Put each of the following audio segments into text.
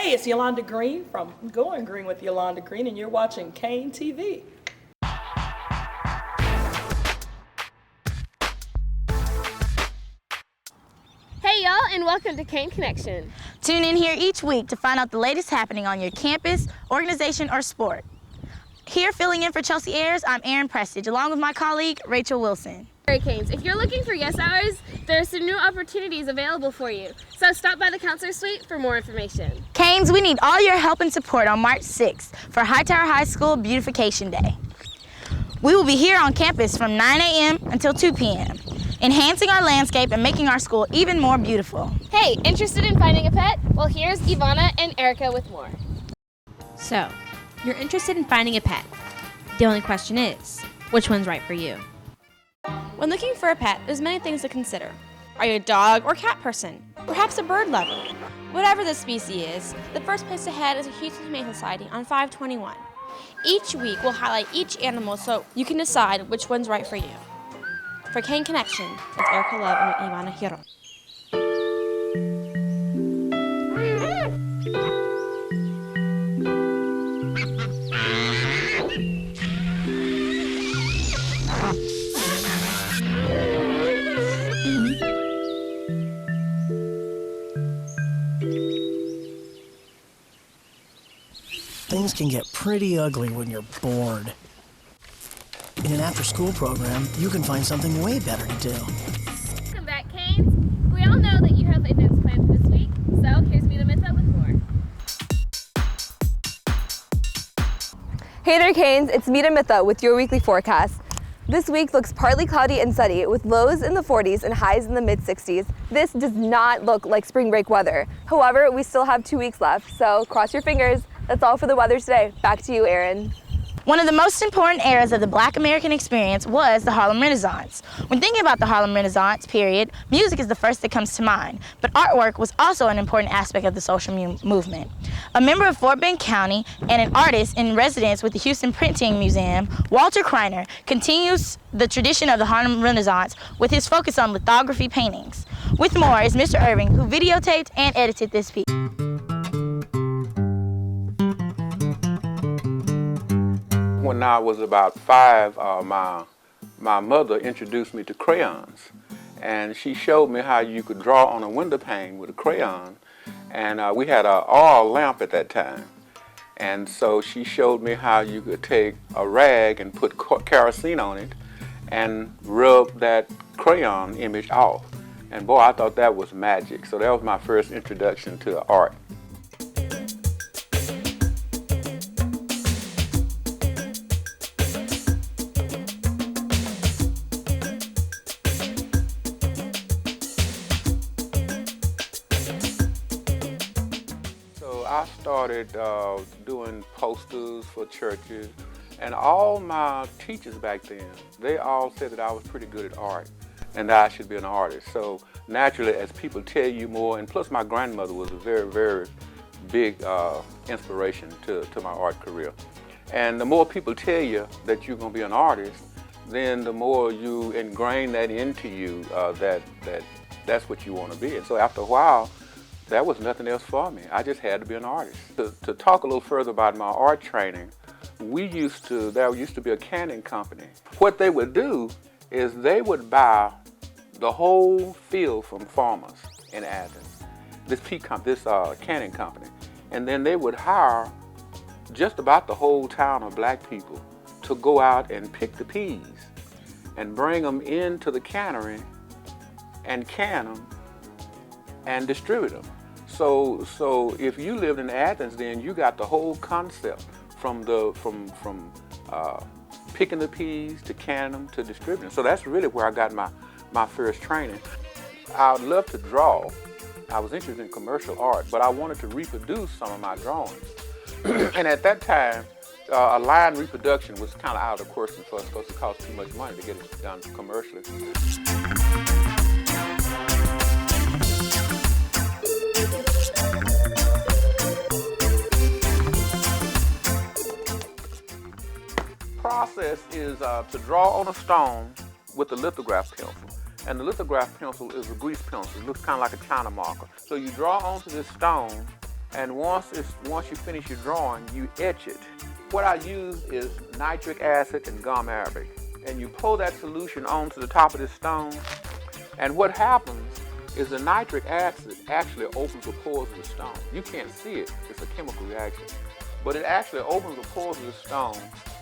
Hey, it's Yolanda Green from Going Green with Yolanda Green, and you're watching Kane TV. Hey y'all, and welcome to Kane Connection. Tune in here each week to find out the latest happening on your campus, organization, or sport. Here filling in for Chelsea Ayers, I'm Erin Prestige, along with my colleague, Rachel Wilson. Hurricanes, if you're looking for Yes Hours, there are some new opportunities available for you. So stop by the Counselor Suite for more information. Canes, we need all your help and support on March 6th for Hightower High School Beautification Day. We will be here on campus from 9 a.m. until 2 p.m., enhancing our landscape and making our school even more beautiful. Hey, interested in finding a pet? Well, here's Ivana and Erica with more. So, you're interested in finding a pet. The only question is, which one's right for you? When looking for a pet, there's many things to consider. Are you a dog or cat person? Perhaps a bird lover? Whatever the species is, the first place to head is a Houston Humane Society on 521. Each week, we'll highlight each animal so you can decide which one's right for you. For Kane Connection, it's Erica Love and Ivana Hiro. Things can get pretty ugly when you're bored. In an after-school program, you can find something way better to do. Welcome back, Canes. We all know that you have events planned for this week, so here's Mita Mitha with more. Hey there, Canes. It's Mita Mitha with your weekly forecast. This week looks partly cloudy and sunny with lows in the 40s and highs in the mid-60s. This does not look like spring break weather. However, we still have 2 weeks left, so cross your fingers. That's all for the weather today. Back to you, Erin. One of the most important eras of the Black American experience was the Harlem Renaissance. When thinking about the Harlem Renaissance period, music is the first that comes to mind, but artwork was also an important aspect of the social movement. A member of Fort Bend County and an artist in residence with the Houston Printing Museum, Walter Kreiner continues the tradition of the Harlem Renaissance with his focus on lithography paintings. With more is Mr. Irving, who videotaped and edited this piece. When I was about 5, my mother introduced me to crayons, and she showed me how you could draw on a window pane with a crayon. And we had an oil lamp at that time, and so she showed me how you could take a rag and put kerosene on it and rub that crayon image off. And boy, I thought that was magic. So that was my first introduction to art. I started doing posters for churches, and all my teachers back then, they all said that I was pretty good at art and that I should be an artist. So naturally, as people tell you more, and plus my grandmother was a very, very big inspiration to my art career. And the more people tell you that you're going to be an artist, then the more you ingrain that into you, that's what you want to be. And so after a while, there was nothing else for me. I just had to be an artist. To talk a little further about my art training, there used to be a canning company. What they would do is they would buy the whole field from farmers in Athens, this canning company, and then they would hire just about the whole town of black people to go out and pick the peas and bring them into the cannery and can them and distribute them. So if you lived in Athens, then you got the whole concept from picking the peas to canning them to distributing them. So that's really where I got my first training. I would love to draw. I was interested in commercial art, but I wanted to reproduce some of my drawings. And at that time, a line reproduction was kind of out of the question for us because it cost too much money to get it done commercially. Process is to draw on a stone with a lithograph pencil. And the lithograph pencil is a grease pencil. It looks kind of like a China marker. So you draw onto this stone And once you finish your drawing, you etch it. What I use is nitric acid and gum arabic. And you pour that solution onto the top of this stone, and what happens is the nitric acid actually opens the pores of the stone. You can't see it, it's a chemical reaction. But it actually opens the pores of the stone.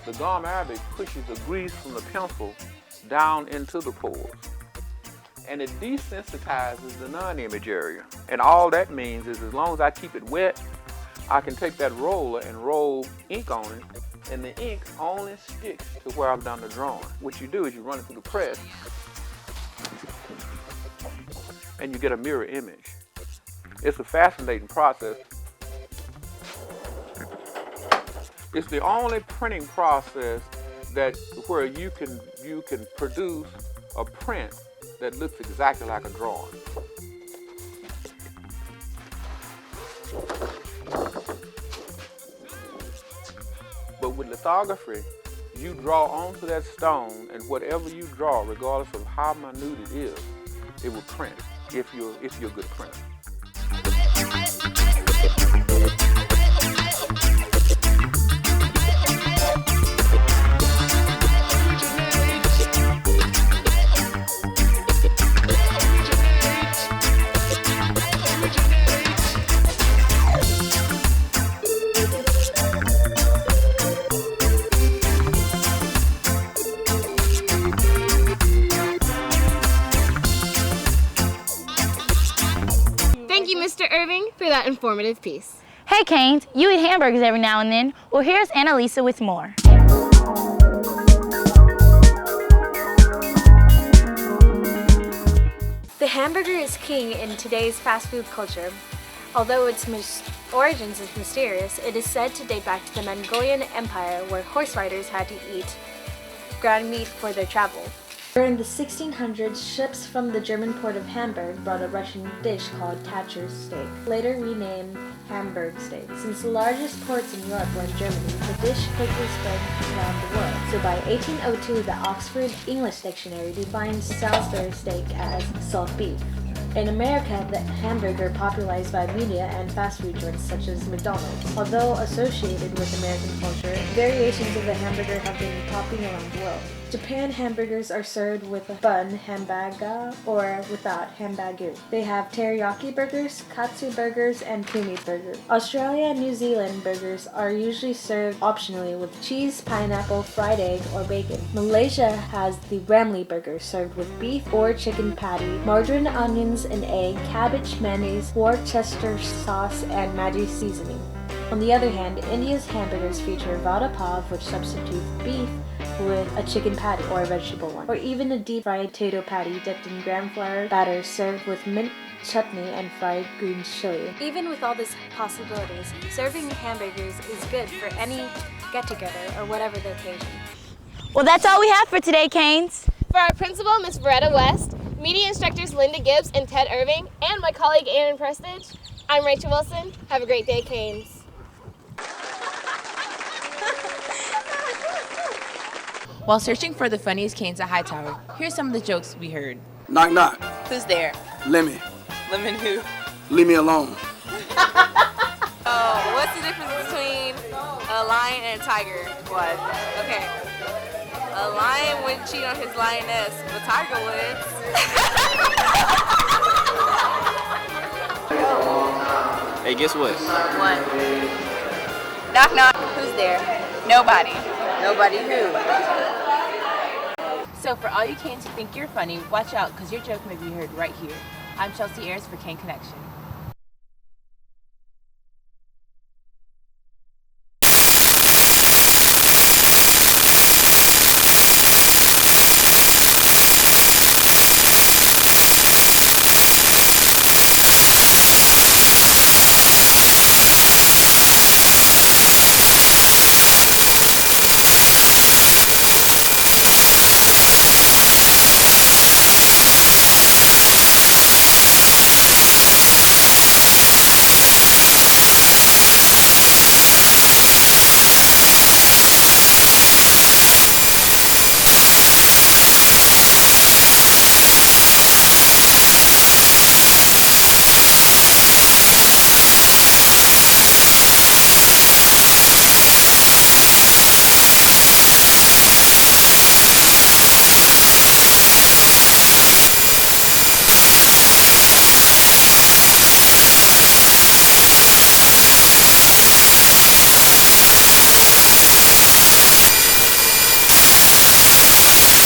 The gum arabic pushes the grease from the pencil down into the pores. And it desensitizes the non-image area. And all that means is as long as I keep it wet, I can take that roller and roll ink on it, and the ink only sticks to where I've done the drawing. What you do is you run it through the press, and you get a mirror image. It's a fascinating process. It's the only printing process where you can produce a print that looks exactly like a drawing. But with lithography, you draw onto that stone, and whatever you draw, regardless of how minute it is, it will print if you're a good printer. Thank you, Mr. Irving, for that informative piece. Hey Canes, you eat hamburgers every now and then. Well, here's Annalisa with more. The hamburger is king in today's fast food culture. Although its origins is mysterious, it is said to date back to the Mongolian Empire, where horse riders had to eat ground meat for their travel. During the 1600s, ships from the German port of Hamburg brought a Russian dish called Kacher's steak, later renamed Hamburg steak. Since the largest ports in Europe were in Germany, the dish quickly spread around the world. So by 1802, the Oxford English Dictionary defines Salisbury steak as salt beef. In America, the hamburger popularized by media and fast food joints such as McDonald's. Although associated with American culture, variations of the hamburger have been popping around the world. Japan hamburgers are served with a bun, hambaga, or without, hambagu. They have teriyaki burgers, katsu burgers, and kumi burgers. Australia and New Zealand burgers are usually served optionally with cheese, pineapple, fried egg, or bacon. Malaysia has the Ramly burger served with beef or chicken patty, margarine, onions, and egg, cabbage, mayonnaise, Worcester sauce, and Maggi seasoning. On the other hand, India's hamburgers feature vada pav, which substitutes beef with a chicken patty or a vegetable one, or even a deep-fried potato patty dipped in gram flour batter served with mint chutney and fried green chili. Even with all these possibilities, serving hamburgers is good for any get-together or whatever the occasion. Well, that's all we have for today, Canes. For our principal, Ms. Beretta West, media instructors Linda Gibbs and Ted Irving, and my colleague Aaron Prestige, I'm Rachel Wilson. Have a great day, Canes. While searching for the funniest Canes at Hightower, here's some of the jokes we heard. Knock, knock. Who's there? Lemmy. Lemon who? Leave me alone. Oh, what's the difference between a lion and a tiger? What? Okay. A lion wouldn't cheat on his lioness, but tiger would. Hey, guess what? What? Knock, knock. Who's there? Nobody. Nobody who? So for all you Canes who think you're funny, watch out, because your joke may be heard right here. I'm Chelsea Ayers for Cane Connection.